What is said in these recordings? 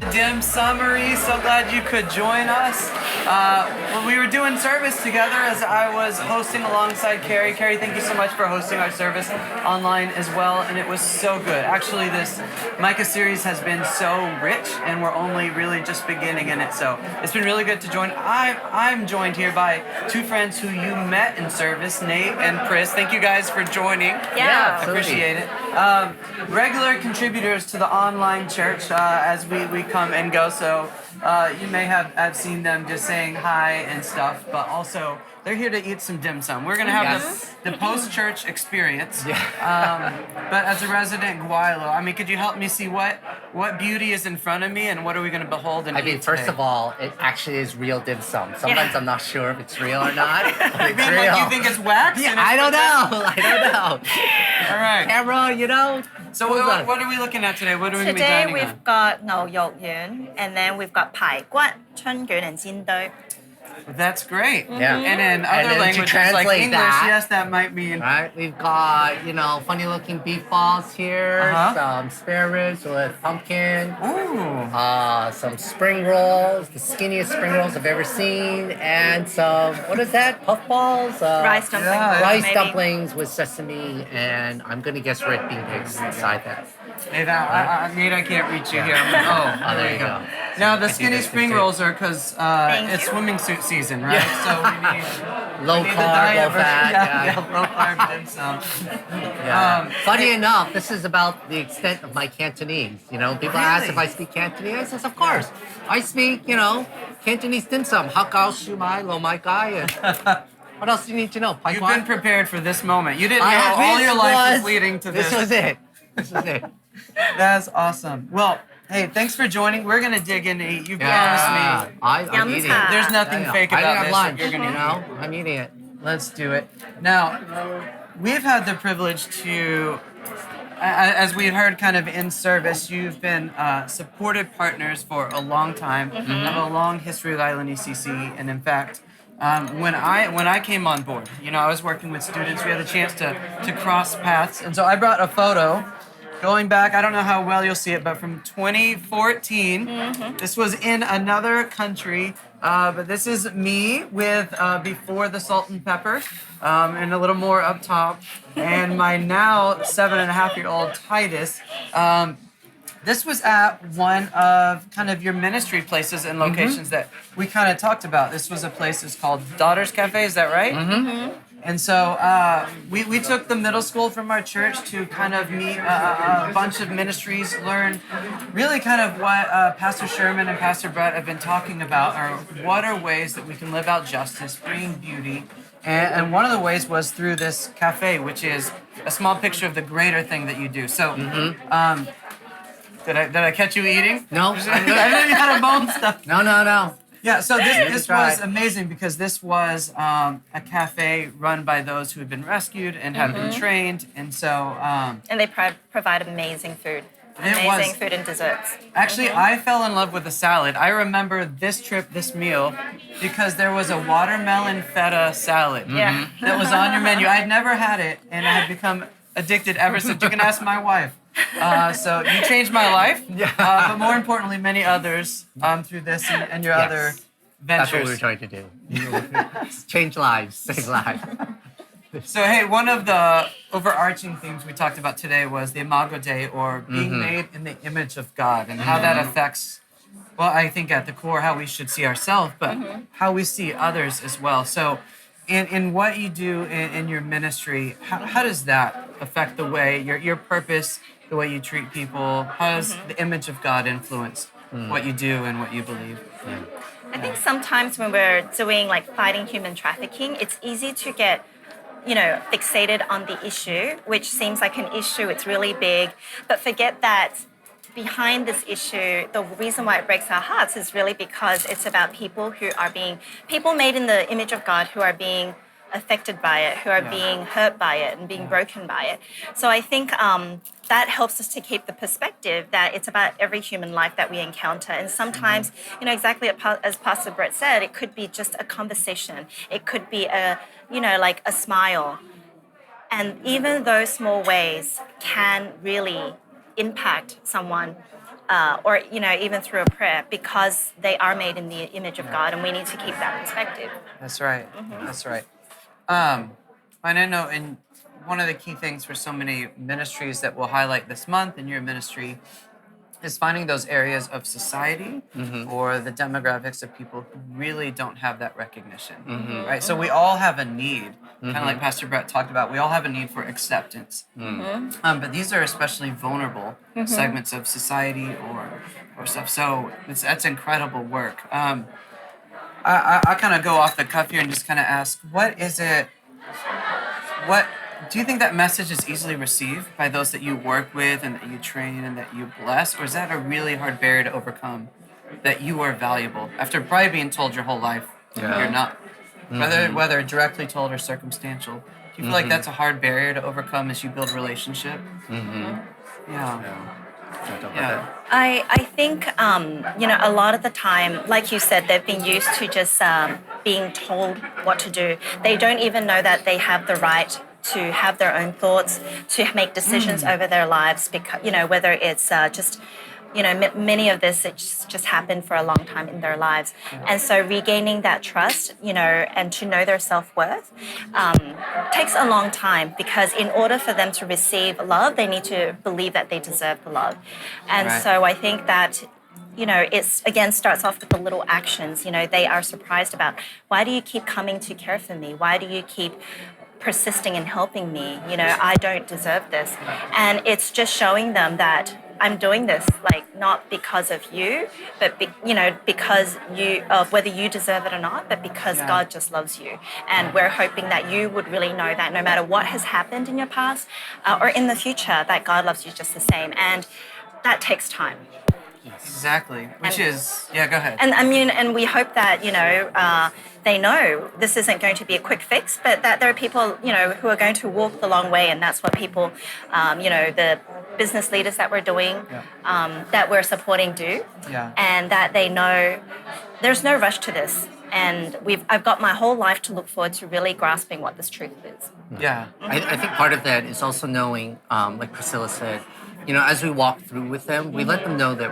Dim summary, so glad you could join us. We were doing service together as I was hosting alongside Carrie. Carrie, thank you so much for hosting our service online as well, and it was so good. Actually, this Micah series has been so rich, and we're only really just beginning in it, so it's been really good to join. I'm joined here by two friends who you met in service, Nate and Pris. Thank you guys for joining. Yeah, Appreciate it. Regular contributors to the online church as we come and go, so you may have seen them just saying hi and stuff, but also they're here to eat some dim sum. We're gonna have the post-church experience. But as a resident Guaylo, I mean, could you help me see what beauty is in front of me and what are we gonna behold and eat first today? of all, it actually is real dim sum. Sometimes I'm not sure if it's real or not. But You mean like you think it's wax? Yeah, and it's I don't know. All right. Camera, So what are we looking at today? What are we gonna be Today dining on? we've got 牛肉丸, and then we've got 排骨, 春卷 and 煎堆. That's great. Yeah. And in And other then to languages like translate English, that- yes, that might mean. Right, we've got, funny looking beef balls here, some spare ribs with pumpkin, Ooh. some spring rolls, the skinniest spring rolls I've ever seen, and some, what is that, puff balls? Rice dumplings. yeah. Rice maybe. dumplings with sesame, and I'm gonna guess red bean cakes inside that. Hey, Nate, I can't reach you here. Oh, there you go. Now, the skinny this spring thing too. rolls are because it's swimming suit season, right? So we need, Low we need the carb, diet low version. fat. Yeah, low carb dim sum. Funny enough, this is about the extent of my Cantonese. People ask if I speak Cantonese. I says, of course. I speak, Cantonese dim sum. Hakao shumai lo mai gai. What else do you need to know? You've been prepared for this moment. You didn't I know have- all this your life was- is leading to this. This was it. This was it. That's awesome. Well, hey, thanks for joining. We're gonna dig into eat. You promised me. I'm eating Yum-cha. it. There's nothing fake I about didn't this. have lunch, You're gonna eat. I'm eating it. Let's do it. Now, we've had the privilege to, as we heard kind of in service, you've been supported partners for a long time, have a long history with Island ECC, and in fact, when I came on board, I was working with students, we had a chance to cross paths, and so I brought a photo going back, I don't know how well you'll see it, but from 2014, this was in another country, but this is me with before the salt and pepper, and a little more up top, and my now 7.5-year-old Titus. This was at one of kind of your ministry places and locations that we kind of talked about. This was a place that's called Daughters Cafe, is that right? And so we took the middle school from our church to kind of meet a bunch of ministries, learn really kind of what Pastor Sherman and Pastor Brett have been talking about, or what are ways that we can live out justice, bring beauty. And one of the ways was through this cafe, which is a small picture of the greater thing that you do. So, did I catch you eating? No. I know you had a bone stuff. No. Yeah, so this try was it. amazing because this was a cafe run by those who had been rescued and have been trained, and so And they provide amazing food. It was- Amazing food and desserts. actually I fell in love with the salad. I remember this meal, because there was a watermelon feta salad Yeah. that was on your menu. I'd never had it, and I had become addicted ever since. You can ask my wife. So you changed my life, but more importantly, many others through this and your other That's what ventures. we were trying to do. Change lives, save lives. So hey, one of the overarching themes we talked about today was the Imago Dei, or being made in the image of God, and how that affects, well, I think at the core, how we should see ourselves, but how we see others as well. So in what you do in your ministry, how does that affect the way, your purpose, the way you treat people? How does the image of God influence what you do and what you believe? I think sometimes when we're doing like fighting human trafficking, it's easy to get, fixated on the issue, which seems like an issue, it's really big, but forget that behind this issue, the reason why it breaks our hearts is really because it's about people people made in the image of God who are being affected by it, who are being hurt by it and being broken by it. So I think that helps us to keep the perspective that it's about every human life that we encounter. And sometimes, exactly as Pastor Brett said, it could be just a conversation. It could be like a smile. And even those small ways can really impact someone or even through a prayer, because they are made in the image of God, and we need to keep that perspective. That's right. That's right. And I know, and one of the key things for so many ministries that we'll highlight this month in your ministry is finding those areas of society or the demographics of people who really don't have that recognition, right? So we all have a need, kind of like Pastor Brett talked about. We all have a need for acceptance, but these are especially vulnerable segments of society or stuff. So that's incredible work. I kind of go off the cuff here and just kind of ask, what is it? What do you think that message is easily received by those that you work with and that you train and that you bless, or is that a really hard barrier to overcome? That you are valuable after probably being told your whole life you're not, whether directly told or circumstantial. Do you feel like that's a hard barrier to overcome as you build a relationship? Yeah. I think a lot of the time, like you said, they've been used to just being told what to do. They don't even know that they have the right to have their own thoughts, to make decisions over their lives, because whether it's just many of this, it's just happened for a long time in their lives. And so regaining that trust, and to know their self-worth takes a long time, because in order for them to receive love, they need to believe that they deserve the love. And Right. so I think that it's again starts off with the little actions. They are surprised about, why do you keep coming to care for me? Why do you keep persisting in helping me? I don't deserve this. And it's just showing them that I'm doing this not because of you, but because you of whether you deserve it or not, but because God just loves you. And we're hoping that you would really know that no matter what has happened in your past or in the future, that God loves you just the same. And that takes time. Exactly. Which is, go ahead. And we hope that they know this isn't going to be a quick fix, but that there are people who are going to walk the long way, and that's what people, the business leaders that we're doing, that we're supporting do, and that they know there's no rush to this, and I've got my whole life to look forward to really grasping what this truth is. Yeah. I think part of that is also knowing, like Priscilla said, as we walk through with them, we let them know that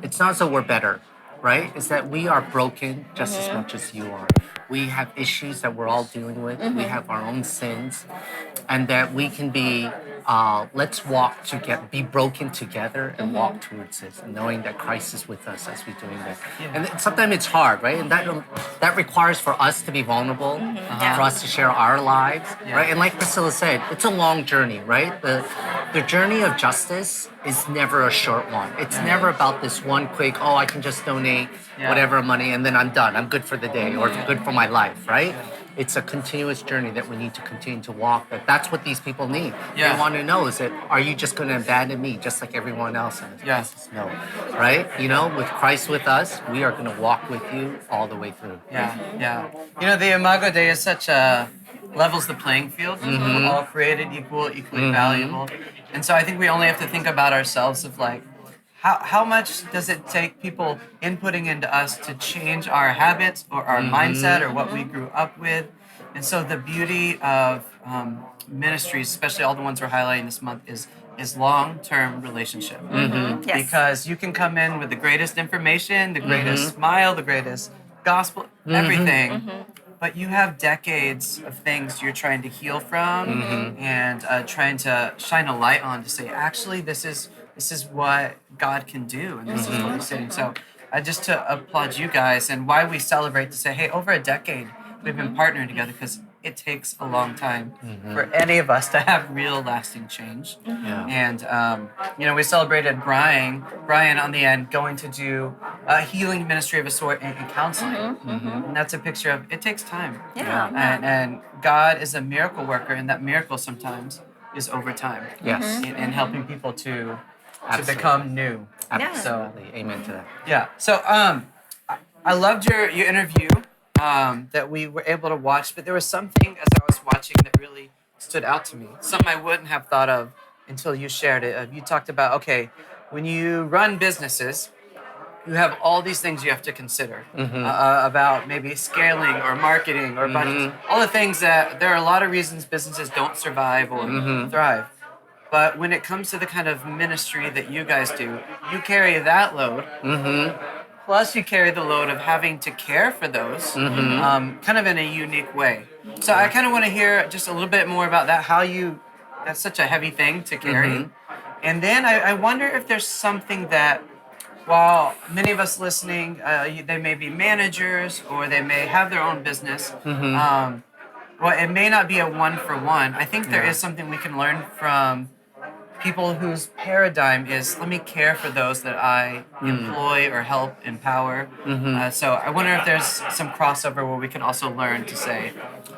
it's not as though we're better, right? It's that we are broken just as much as you are. We have issues that we're all dealing with. We have our own sins, and that we can be, let's walk together, be broken together and walk towards this, and knowing that Christ is with us as we're doing this. And sometimes it's hard, right? And that requires for us to be vulnerable, for us to share our lives, right? And like Priscilla said, it's a long journey, right? The journey of justice is never a short one. It's never about this one quick, I can just donate whatever money and then I'm done. I'm good for the day or good for my life, right? It's a continuous journey that we need to continue to walk. That's what these people need. Yeah. They want to know, is that, are you just going to abandon me just like everyone else? And Yes. no, right? With Christ with us, we are going to walk with you all the way through. Yeah. The Imago Dei is such a levels the playing field. We're all created equally valuable. And so I think we only have to think about ourselves of how much does it take people inputting into us to change our habits or our mindset or what we grew up with? And so the beauty of ministries, especially all the ones we're highlighting this month, is long-term relationship. Yes. Because you can come in with the greatest information, the greatest smile, the greatest gospel, everything. But you have decades of things you're trying to heal from and trying to shine a light on to say, actually, this is what God can do, and this is what He's saying. So just to applaud you guys, and why we celebrate to say, hey, over a decade, we've been partnering together, because it takes a long time for any of us to have real lasting change. And, we celebrated Brian on the end going to do a healing ministry of a sort in counseling. And that's a picture of, it takes time. And God is a miracle worker, and that miracle sometimes is over time. Yes. And helping people to Absolutely. become new. Absolutely. Amen to that. Yeah. So I loved your interview that we were able to watch, but there was something as I was watching that really stood out to me. Something I wouldn't have thought of until you shared it. You talked about, okay, when you run businesses, you have all these things you have to consider about maybe scaling or marketing or budgets. All the things that there are a lot of reasons businesses don't survive or thrive. But when it comes to the kind of ministry that you guys do, you carry that load. Plus, you carry the load of having to care for those, kind of in a unique way. So I kind of want to hear just a little bit more about that. How you, that's such a heavy thing to carry. And then I wonder if there's something that, while many of us listening, they may be managers or they may have their own business. Well, it may not be a one for one. I think there is something we can learn from people whose paradigm is let me care for those that I employ or help empower. So I wonder if there's some crossover where we can also learn to say,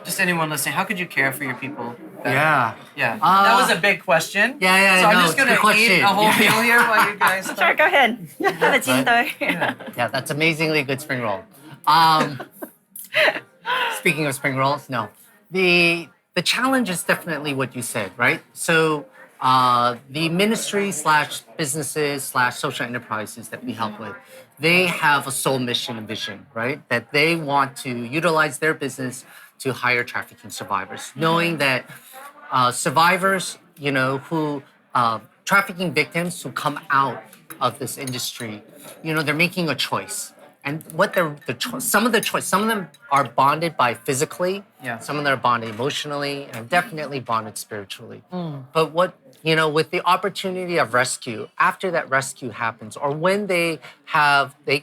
just anyone listening, how could you care for your people better? Yeah. That was a big question. Yeah, So I'm no, just it's a good gonna eat question. a whole Yeah. meal here while you guys talk. Sure, go ahead. Have a jindo. Yeah, that's amazingly good spring roll. Speaking of spring rolls, no. The challenge is definitely what you said, right? So the ministry slash businesses slash social enterprises that we help with, they have a sole mission and vision, right? That they want to utilize their business to hire trafficking survivors, knowing that survivors, who trafficking victims who come out of this industry, they're making a choice. And what some of them are bonded by physically, some of them are bonded emotionally, and definitely bonded spiritually. But with the opportunity of rescue, after that rescue happens, or when they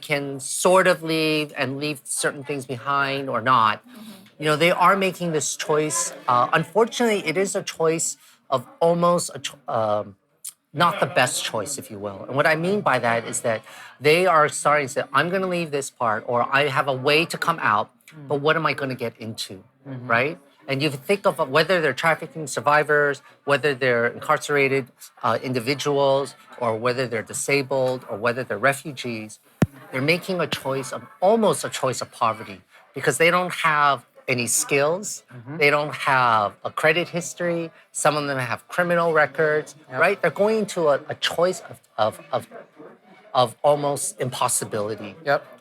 can sort of leave and leave certain things behind or not, they are making this choice. Unfortunately, it is a choice of almost not the best choice, if you will. And what I mean by that is that they are starting to say, I'm going to leave this part, or I have a way to come out, but what am I going to get into, right? And you think of whether they're trafficking survivors, whether they're incarcerated individuals, or whether they're disabled, or whether they're refugees, they're making a choice of almost a choice of poverty because they don't have any skills. They don't have a credit history. Some of them have criminal records, right? They're going to a choice of almost impossibility,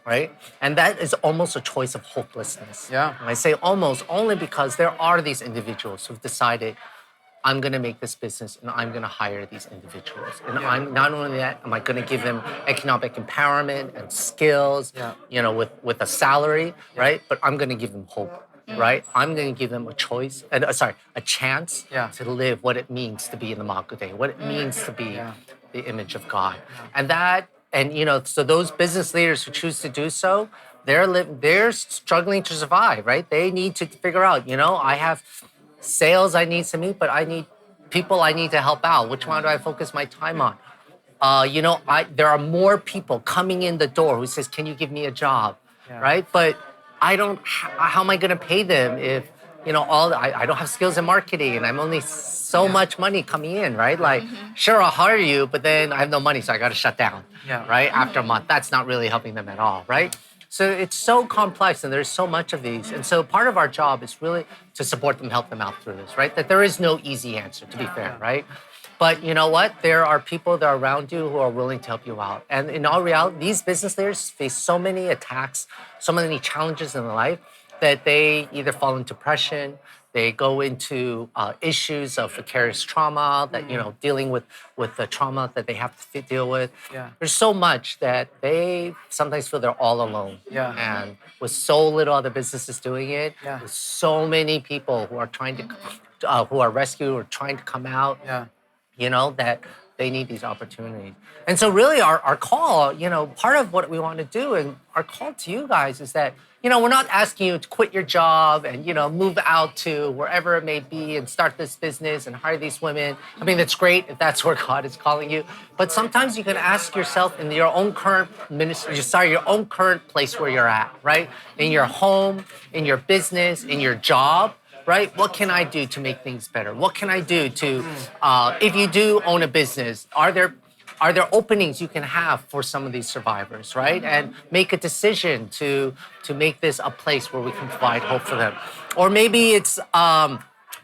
right? And that is almost a choice of hopelessness. Yeah. And I say almost only because there are these individuals who've decided, I'm going to make this business and I'm going to hire these individuals. And I'm not only that, am I going to give them economic empowerment and skills, with a salary, right? But I'm going to give them hope, right? I'm going to give them a choice, a chance to live what it means to be in the Makude, what it means to be the image of God. So those business leaders who choose to do so, they're struggling to survive, right? They need to figure out, I have sales I need to meet, but I need people I need to help out. Which one do I focus my time on? There are more people coming in the door who says, "Can you give me a job?" Right? But I don't. How am I going to pay them if I don't have skills in marketing and I'm only so much money coming in, right? Like, sure, I'll hire you, but then I have no money, so I got to shut down, right? After a month, that's not really helping them at all, right? So it's so complex and there's so much of these. And so part of our job is really to support them, help them out through this, right? That there is no easy answer, to be fair, right? But you know what? There are people that are around you who are willing to help you out. And in all reality, these business leaders face so many attacks, so many challenges in life that they either fall into depression, they go into issues of vicarious trauma, that dealing with the trauma that they have to deal with. There's so much that they sometimes feel they're all alone. And with so little other businesses doing it, with so many people who are trying to, who are rescued or trying to come out, that they need these opportunities. And so really our call, part of what we want to do and our call to you guys is that, we're not asking you to quit your job and, move out to wherever it may be and start this business and hire these women. I mean, that's great if that's where God is calling you. But sometimes you can ask yourself in your own current your own current place where you're at, right? In your home, in your business, in your job, right? What can I do to make things better? What can I do to, if you do own a business, are there openings you can have for some of these survivors, right? And make a decision to make this a place where we can provide hope for them. Or maybe it's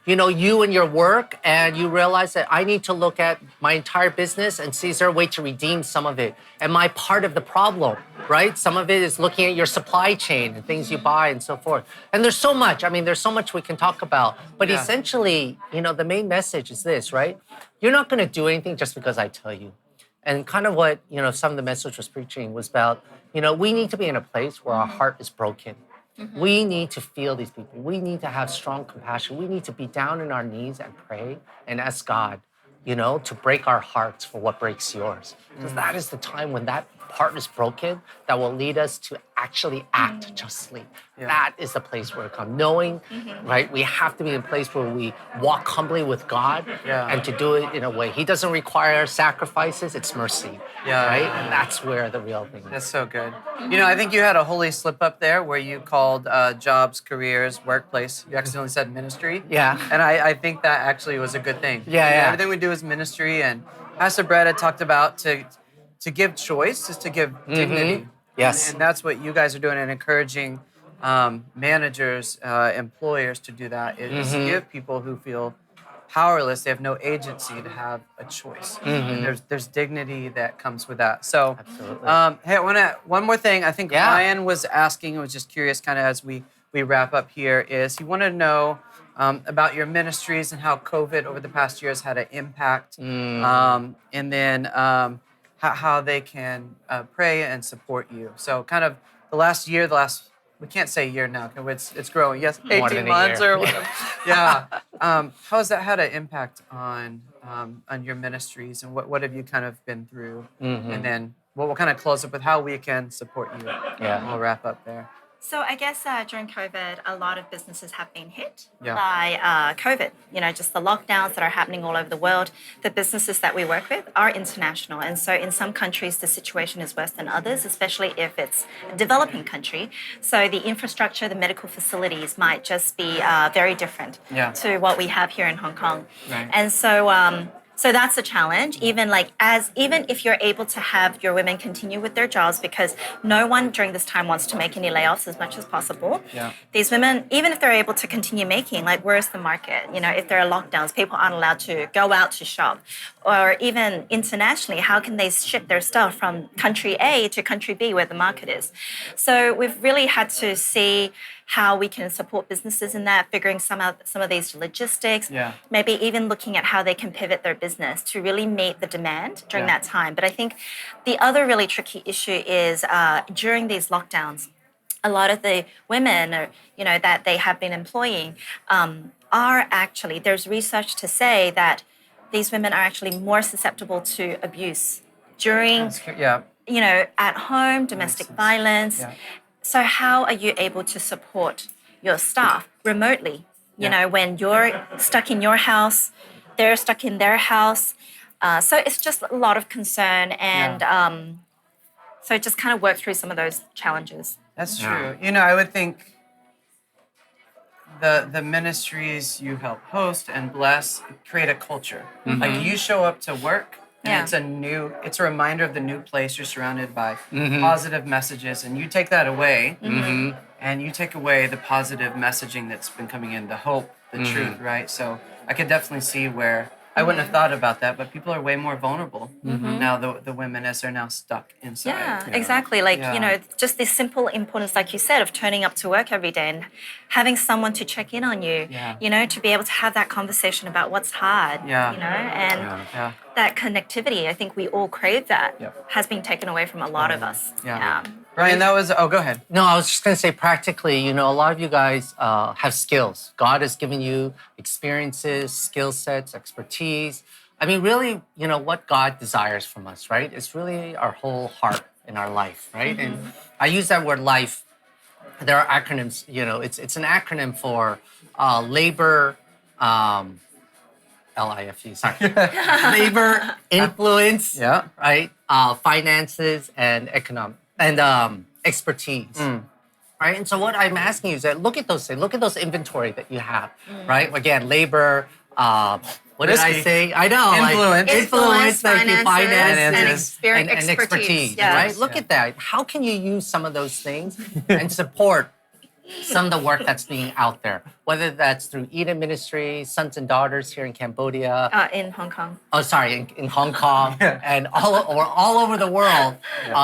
you and your work, and you realize that I need to look at my entire business and see, is there a way to redeem some of it? Am I part of the problem, right? Some of it is looking at your supply chain and things you buy and so forth. And there's so much. I mean, there's so much we can talk about. But Yeah. essentially, the main message is this, right? You're not going to do anything just because I tell you. And kind of what, some of the message was preaching was about, we need to be in a place where our heart is broken. We need to feel these people. We need to have strong compassion. We need to be down on our knees and pray and ask God, to break our hearts for what breaks yours. Because that is the time when that heart is broken that will lead us to actually act justly. Yeah. That is the place where it comes. Knowing, right? We have to be in a place where we walk humbly with God and to do it in a way. He doesn't require sacrifices, it's mercy. Yeah. Right? And that's where the real thing is. That's so good. I think you had a holy slip up there where you called jobs, careers, workplace. You accidentally said ministry. Yeah. And I think that actually was a good thing. Yeah. Everything we do is ministry. And Pastor Brett had talked about to give choice is to give dignity. Yes. And that's what you guys are doing and encouraging managers, employers to do that is give people who feel powerless, they have no agency to have a choice. And there's dignity that comes with that. So, Absolutely. hey, I want to one more thing. I think Ryan was asking. I was just curious, kind of as we wrap up here, is he wanted to know about your ministries and how COVID over the past years had an impact, and then how they can pray and support you. So, kind of the last year, we can't say year now because it's growing. Yes, 18 months or whatever. Yeah. How has that had an impact on your ministries, and what have you kind of been through? And then we'll kind of close up with how we can support you. Yeah. We'll wrap up there. So I guess during COVID, a lot of businesses have been hit Yeah. by COVID. Just the lockdowns that are happening all over the world. The businesses that we work with are international. And so in some countries, the situation is worse than others, especially if it's a developing country. So the infrastructure, the medical facilities might just be very different to what we have here in Hong Kong. Right. And so that's a challenge, even if you're able to have your women continue with their jobs, because no one during this time wants to make any layoffs as much as possible. Yeah. These women, even if they're able to continue making, where's the market? If there are lockdowns, people aren't allowed to go out to shop. Or even internationally, how can they ship their stuff from country A to country B where the market is? So we've really had to see how we can support businesses in that, figuring some of these logistics, maybe even looking at how they can pivot their business to really meet the demand during that time. But I think the other really tricky issue is during these lockdowns, a lot of the women that they have been employing are actually, there's research to say that these women are actually more susceptible to abuse during, at home, domestic violence. Yeah. So how are you able to support your staff remotely? When you're stuck in your house, they're stuck in their house. So it's just a lot of concern, and so just kind of work through some of those challenges. That's true. I would think the ministries you help host and bless create a culture. Like you show up to work. And it's a reminder of the new place. You're surrounded by positive messages, and you take that away, and you take away the positive messaging that's been coming in, the hope, the truth, right? So I could definitely see where I wouldn't have thought about that, but people are way more vulnerable now, the women, as they're now stuck inside. Yeah, exactly. Just this simple importance, like you said, of turning up to work every day and having someone to check in on you, to be able to have that conversation about what's hard, and that connectivity. I think we all crave that, has been taken away from a lot of us. Brian, that was, go ahead. No, I was just going to say practically, a lot of you guys have skills. God has given you experiences, skill sets, expertise. I mean, really, what God desires from us, right? It's really our whole heart in our life, right? And I use that word life. There are acronyms, it's an acronym for labor, LIFE, sorry. Labor, influence, right? Finances, and economic. And expertise, right? And so what I'm asking you is that look at those things. Look at those inventory that you have, right? Again, labor, what did I say? I know. Influence, finances, and expertise, yes. right? Look at that. How can you use some of those things and support some of the work that's being out there, whether that's through Eden Ministry, Sons and Daughters here in Cambodia. In Hong Kong. Oh, sorry, in Hong Kong and all over the world,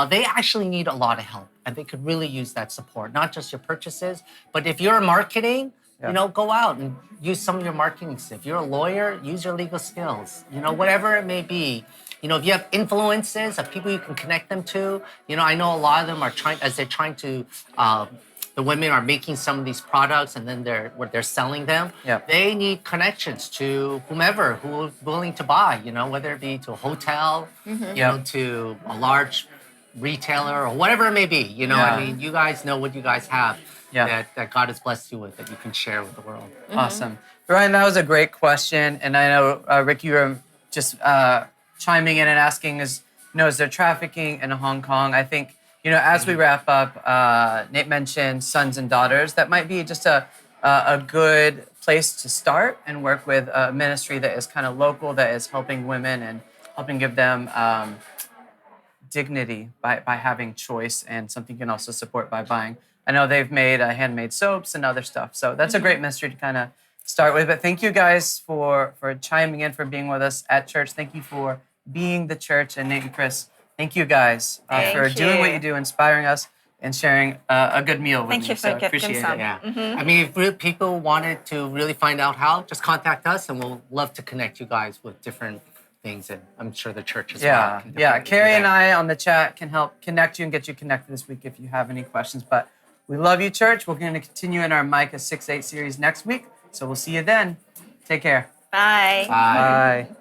they actually need a lot of help, and they could really use that support. Not just your purchases, but if you're marketing, go out and use some of your marketing skills. If you're a lawyer, use your legal skills. Whatever it may be. If you have influences of people you can connect them to. I know a lot of them are trying to. The women are making some of these products and then they're selling them. Yeah. They need connections to whomever who's willing to buy, whether it be to a hotel, to a large retailer or whatever it may be. I mean, you guys know what you guys have that God has blessed you with that you can share with the world. Awesome. Ryan, that was a great question. And I know, Rick, you were just chiming in and asking, is there trafficking in Hong Kong? I think, as we wrap up, Nate mentioned Sons and Daughters. That might be just a good place to start and work with a ministry that is kind of local, that is helping women and helping give them dignity by having choice, and something you can also support by buying. I know they've made handmade soaps and other stuff. So that's a great ministry to kind of start with. But thank you guys for chiming in, for being with us at church. Thank you for being the church. And Nate and Chris, thank you guys for doing what you do, inspiring us, and sharing a good meal with me. Thank you for appreciate giving some. it. Yeah. I mean, if people wanted to really find out how, just contact us and we'll love to connect you guys with different things. And I'm sure the church as well. Yeah. Carrie and I on the chat can help connect you and get you connected this week if you have any questions. But we love you, church. We're going to continue in our Micah 6:8 series next week. So we'll see you then. Take care. Bye. Bye. Bye.